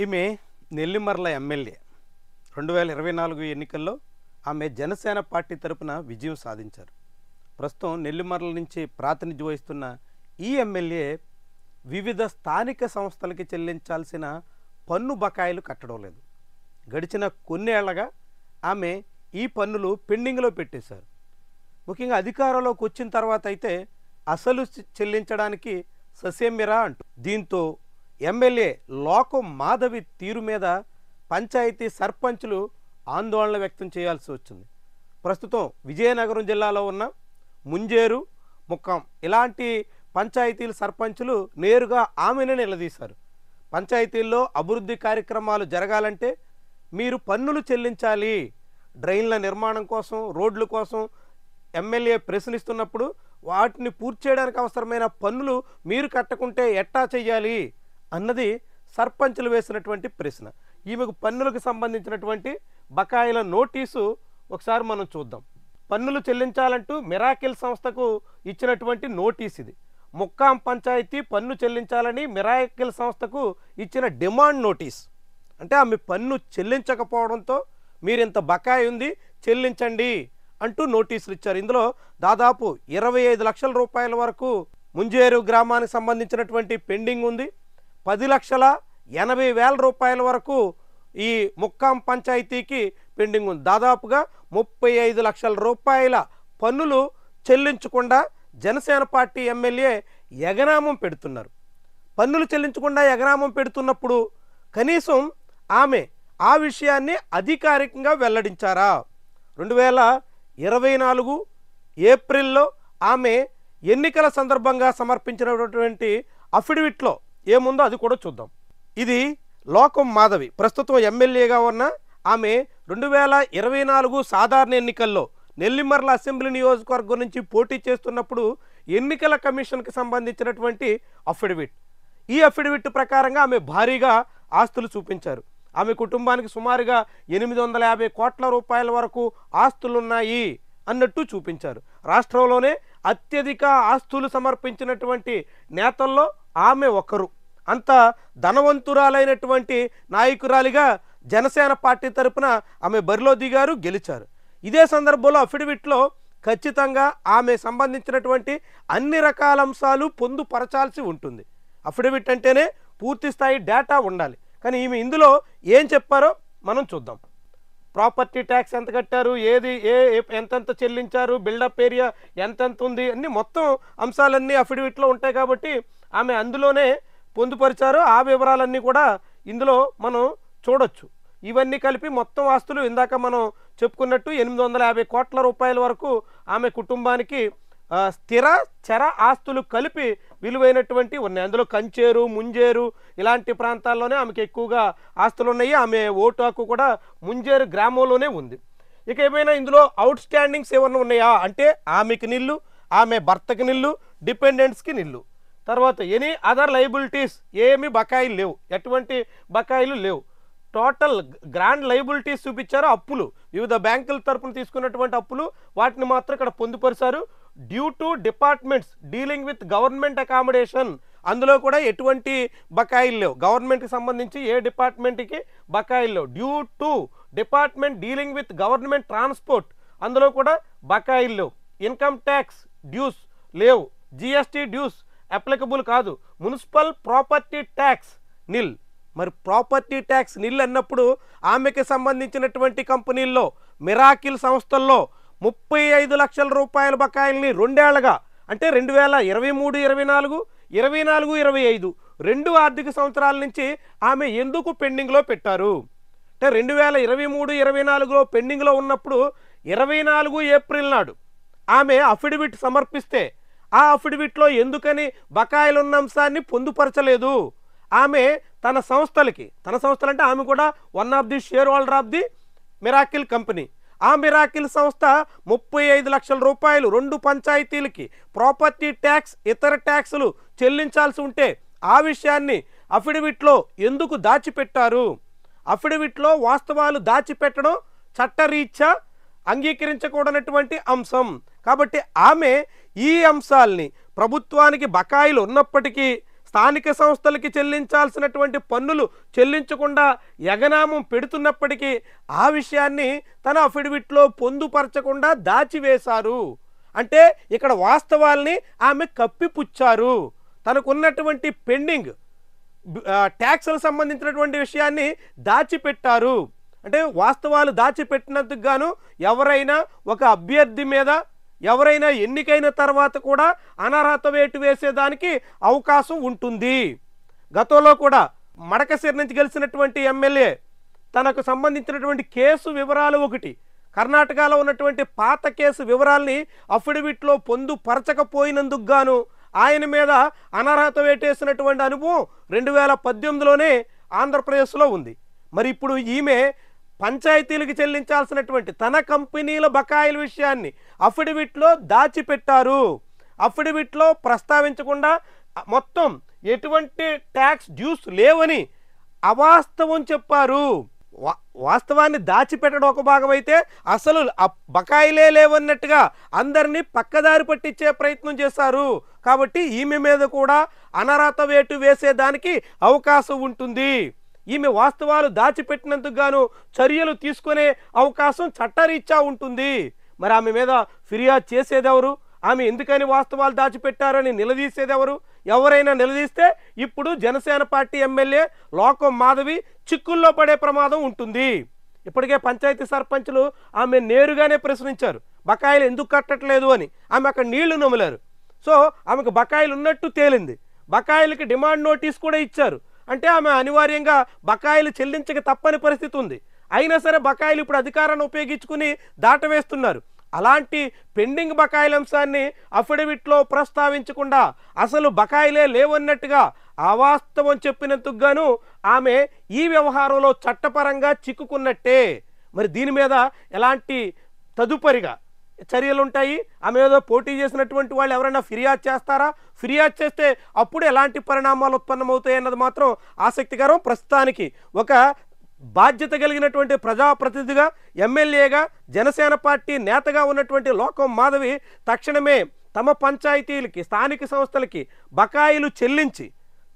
ఈమె నెల్లిమర్ల ఎమ్మెల్యే 2024 ఎన్నికల్లో ఆమె జనసేన పార్టీ తరపున విజయం సాధించారు. ప్రస్తుతం నెల్లిమర్ల నుంచి ప్రాతినిధ్యం వహిస్తున్న ఈ ఎమ్మెల్యే వివిధ స్థానిక సంస్థలకి చెల్లించాల్సిన పన్ను బకాయిలు కట్టడం లేదు. గడిచిన కొన్నేళ్లగా ఆమె ఈ పన్నులు పెండింగ్లో పెట్టేశారు. ముఖ్యంగా అధికారంలోకి వచ్చిన తర్వాత అయితే అసలు చెల్లించడానికి ససేమిరా అంటూ దీంతో ఎమ్మెల్యే లోకం మాధవి తీరు మీద పంచాయతీ సర్పంచులు ఆందోళన వ్యక్తం చేయాల్సి వచ్చింది. ప్రస్తుతం విజయనగరం జిల్లాలో ఉన్న ముంజేరు, ముక్కం ఇలాంటి పంచాయతీల సర్పంచులు నేరుగా ఆమెనే నిలదీశారు. పంచాయతీల్లో అభివృద్ధి కార్యక్రమాలు జరగాలంటే మీరు పన్నులు చెల్లించాలి. డ్రైన్ల నిర్మాణం కోసం, రోడ్ల కోసం ఎమ్మెల్యే ప్రశ్నిస్తున్నప్పుడు వాటిని పూర్తి చేయడానికి అవసరమైన పన్నులు మీరు కట్టకుంటే ఎట్టా చెయ్యాలి అన్నది సర్పంచులు వేసినటువంటి ప్రశ్న. ఈమెకు పన్నులకు సంబంధించినటువంటి బకాయిల నోటీసు ఒకసారి మనం చూద్దాం. పన్నులు చెల్లించాలంటూ మిరాకిల్ సంస్థకు ఇచ్చినటువంటి నోటీస్ ఇది. ముక్కాం పంచాయతీ పన్ను చెల్లించాలని మిరాకిల్ సంస్థకు ఇచ్చిన డిమాండ్ నోటీస్. అంటే ఆమె పన్ను చెల్లించకపోవడంతో మీరింత బకాయి ఉంది చెల్లించండి అంటూ నోటీసులు ఇచ్చారు. ఇందులో దాదాపు 25 లక్షల రూపాయల వరకు ముంజేరు గ్రామానికి సంబంధించినటువంటి పెండింగ్ ఉంది. 10,80,000 రూపాయల వరకు ఈ ముక్కాం పంచాయతీకి పెండింగ్ ఉంది. దాదాపుగా 35 లక్షల రూపాయల పన్నులు చెల్లించకుండా జనసేన పార్టీ ఎమ్మెల్యే ఎగనామం పెడుతున్నారు. పన్నులు చెల్లించకుండా ఎగనామం పెడుతున్నప్పుడు కనీసం ఆమె ఆ విషయాన్ని అధికారికంగా వెల్లడించారా? 2024 ఏప్రిల్లో ఆమె ఎన్నికల సందర్భంగా సమర్పించినటువంటి అఫిడవిట్లో ఏముందో అది కూడా చూద్దాం. ఇది లోకం మాధవి ప్రస్తుతం ఎమ్మెల్యేగా ఉన్న ఆమె 2024 సాధారణ ఎన్నికల్లో నెల్లిమర్ల అసెంబ్లీ నియోజకవర్గం నుంచి పోటీ చేస్తున్నప్పుడు ఎన్నికల కమిషన్కి సంబంధించినటువంటి అఫిడవిట్. ఈ అఫిడవిట్ ప్రకారంగా ఆమె భారీగా ఆస్తులు చూపించారు. ఆమె కుటుంబానికి సుమారుగా 850 కోట్ల రూపాయల వరకు ఆస్తులున్నాయి అన్నట్టు చూపించారు. రాష్ట్రంలోనే అత్యధిక ఆస్తులు సమర్పించినటువంటి నేతల్లో ఆమె ఒకరు. అంత ధనవంతురాలైనటువంటి నాయకురాలిగా జనసేన పార్టీ తరపున ఆమె బరిలో దిగారు, గెలిచారు. ఇదే సందర్భంలో అఫిడవిట్లో ఖచ్చితంగా ఆమె సంబంధించినటువంటి అన్ని రకాల అంశాలు పొందుపరచాల్సి ఉంటుంది. అఫిడవిట్ అంటేనే పూర్తి స్థాయి డేటా ఉండాలి. కానీ ఈమె ఇందులో ఏం చెప్పారో మనం చూద్దాం. ప్రాపర్టీ ట్యాక్స్ ఎంత కట్టారు, ఎంతెంత చెల్లించారు, బిల్డప్ ఏరియా ఎంతెంత ఉంది అన్ని మొత్తం అంశాలన్నీ అఫిడవిట్లో ఉంటాయి కాబట్టి ఆమె అందులోనే పొందుపరిచారు. ఆ వివరాలన్నీ కూడా ఇందులో మనం చూడొచ్చు. ఇవన్నీ కలిపి మొత్తం ఆస్తులు ఇందాక మనం చెప్పుకున్నట్టు 850 కోట్ల రూపాయల వరకు ఆమె కుటుంబానికి స్థిర చర ఆస్తులు కలిపి విలువైనటువంటి ఉన్నాయి. అందులో కంచేరు, ముంజేరు ఇలాంటి ప్రాంతాల్లోనే ఆమెకి ఎక్కువగా ఆస్తులు ఉన్నాయి. ఆమె ఓటు హక్కు కూడా ముంజేరు గ్రామంలోనే ఉంది. ఇక ఏమైనా ఇందులో అవుట్ స్టాండింగ్స్ ఏమన్నా ఉన్నాయా అంటే ఆమెకి నిల్లు, ఆమె భర్తకి నిల్లు, డిపెండెంట్స్కి నిల్లు. తర్వాత ఎనీ అదర్ లయబిలిటీస్ ఏమీ బకాయిలు లేవు, ఎటువంటి బకాయిలు లేవు. టోటల్ గ్రాండ్ లయబిలిటీస్ చూపించారు. అప్పులు వివిధ బ్యాంకుల తరపున తీసుకున్నటువంటి అప్పులు వాటిని మాత్రం ఇక్కడ పొందుపరిచారు. Due to departments dealing with government accommodation అందులో కూడా ఎటువంటి బకాయిలు లేవు. గవర్నమెంట్కి సంబంధించి ఏ డిపార్ట్మెంట్కి బకాయిలు లేవు. Due to department dealing with government transport అందులో కూడా బకాయిలు లేవు. ఇన్కమ్ ట్యాక్స్ డ్యూస్ లేవు. జిఎస్టీ డ్యూస్ అప్లికబుల్ కాదు. మున్సిపల్ ప్రాపర్టీ ట్యాక్స్ నిల్. మరి ప్రాపర్టీ ట్యాక్స్ నిల్ అన్నప్పుడు ఆమెకి సంబంధించినటువంటి కంపెనీల్లో మిరాకిల్ సంస్థల్లో 35 లక్షల రూపాయల బకాయిల్ని 2 ఏళ్లుగా అంటే 2023-24, 24-25 2 ఆర్థిక సంవత్సరాల నుంచి ఆమె ఎందుకు పెండింగ్లో పెట్టారు అంటే 2023-24లో పెండింగ్లో ఉన్నప్పుడు 24 ఏప్రిల్ నాడు ఆమె అఫిడవిట్ సమర్పిస్తే ఆ అఫిడవిట్లో ఎందుకని బకాయిలు ఉన్న అంశాన్ని పొందుపరచలేదు? ఆమె తన సంస్థలు అంటే ఆమె కూడా one of the share holder of the miracle company. ఆ మిరాకిల్ సంస్థ 35 లక్షల రూపాయలు 2 పంచాయతీలకి ప్రాపర్టీ ట్యాక్స్ ఇతర ట్యాక్సులు చెల్లించాల్సి ఉంటే ఆ విషయాన్ని అఫిడవిట్లో ఎందుకు దాచిపెట్టారు? అఫిడవిట్లో వాస్తవాలు దాచిపెట్టడం చట్టరీత్యా అంగీకరించకూడనటువంటి అంశం. కాబట్టి ఆమె ఈ అంశాల్ని ప్రభుత్వానికి బకాయిలు ఉన్నప్పటికీ స్థానిక సంస్థలకి చెల్లించాల్సినటువంటి పన్నులు చెల్లించకుండా ఎగనామం పెడుతున్నప్పటికీ ఆ విషయాన్ని తన అఫిడవిట్లో పొందుపరచకుండా దాచివేశారు. అంటే ఇక్కడ వాస్తవాల్ని ఆమె కప్పిపుచ్చారు. తనకున్నటువంటి పెండింగ్ ట్యాక్స్లకు సంబంధించినటువంటి విషయాన్ని దాచిపెట్టారు. అంటే వాస్తవాలు దాచిపెట్టినందుకు గాను ఎవరైనా ఒక అభ్యర్థి మీద ఎవరైనా ఎన్నికైన తర్వాత కూడా అనర్హత వేటు వేసేదానికి అవకాశం ఉంటుంది. గతంలో కూడా మడకసిరి నుంచి గెలిచినటువంటి ఎమ్మెల్యే తనకు సంబంధించినటువంటి కేసు వివరాలు ఒకటి కర్ణాటకలో ఉన్నటువంటి పాత కేసు వివరాల్ని అఫిడవిట్లో పొందుపరచకపోయినందుకు గాను ఆయన మీద అనర్హత వేటేసినటువంటి అనుభవం 2018లోనే ఆంధ్రప్రదేశ్లో ఉంది. మరి ఇప్పుడు ఈమె పంచాయతీలకు చెల్లించాల్సినటువంటి తన కంపెనీల బకాయిల విషయాన్ని అఫిడవిట్లో దాచిపెట్టారు. అఫిడవిట్లో ప్రస్తావించకుండా మొత్తం ఎటువంటి ట్యాక్స్ డ్యూస్ లేవని అవాస్తవం చెప్పారు. వాస్తవాన్ని దాచిపెట్టడం ఒక భాగం అయితే అసలు బకాయిలే లేవన్నట్టుగా అందరినీ పక్కదారి పట్టించే ప్రయత్నం చేశారు. కాబట్టి ఈమె మీద కూడా అనర్హత వేటు వేసేదానికి అవకాశం ఉంటుంది. ఈమె వాస్తవాలు దాచిపెట్టినందుకు గాను చర్యలు తీసుకునే అవకాశం చట్టరీత్యా ఉంటుంది. మరి ఆమె మీద ఫిర్యాదు చేసేదెవరు? ఆమె ఎందుకని వాస్తవాలు దాచిపెట్టారని నిలదీసేదెవరు? ఎవరైనా నిలదీస్తే ఇప్పుడు జనసేన పార్టీ ఎమ్మెల్యే లోకం మాధవి చిక్కుల్లో పడే ప్రమాదం ఉంటుంది. ఇప్పటికే పంచాయతీ సర్పంచులు ఆమె నేరుగానే ప్రశ్నించారు, బకాయిలు ఎందుకు కట్టట్లేదు అని. ఆమె అక్కడ నీళ్లు నమ్మలేరు. సో ఆమెకు బకాయిలు ఉన్నట్టు తేలింది. బకాయిలకి డిమాండ్ నోటీస్ కూడా ఇచ్చారు. అంటే ఆమె అనివార్యంగా బకాయిలు చెల్లించక తప్పని పరిస్థితి ఉంది. అయినా సరే బకాయిలు ఇప్పుడు అధికారాన్ని ఉపయోగించుకుని దాటవేస్తున్నారు. అలాంటి పెండింగ్ బకాయిల అంశాన్ని అఫిడవిట్లో ప్రస్తావించకుండా అసలు బకాయిలే లేవన్నట్టుగా అవాస్తవం చెప్పినందుకు గాను ఆమె ఈ వ్యవహారంలో చట్టపరంగా చిక్కుకున్నట్టే. మరి దీని మీద ఎలాంటి తదుపరిగా చర్యలు ఉంటాయి? ఆమె ఏదో పోటీ చేసినటువంటి వాళ్ళు ఎవరైనా ఫిర్యాదు చేస్తారా? ఫిర్యాదు చేస్తే అప్పుడు ఎలాంటి పరిణామాలు ఉత్పన్నమవుతాయి అన్నది మాత్రం ఆసక్తికరం. ప్రస్తుతానికి ఒక బాధ్యత కలిగినటువంటి ప్రజాప్రతినిధిగా, ఎమ్మెల్యేగా, జనసేన పార్టీ నేతగా ఉన్నటువంటి లోకం మాధవి తక్షణమే తమ పంచాయతీలకి, స్థానిక సంస్థలకి బకాయిలు చెల్లించి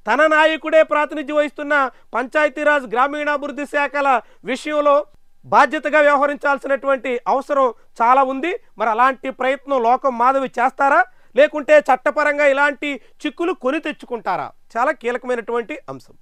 తన నాయకుడే ప్రాతినిధ్యం వహిస్తున్న పంచాయతీరాజ్ గ్రామీణాభివృద్ధి శాఖల విషయంలో బాధ్యతగా వ్యవహరించాల్సినటువంటి అవసరం చాలా ఉంది. మరి అలాంటి ప్రయత్నం లోకం మాధవి చేస్తారా, లేకుంటే చట్టపరంగా ఇలాంటి చిక్కులు కొని తెచ్చుకుంటారా? చాలా కీలకమైనటువంటి అంశం.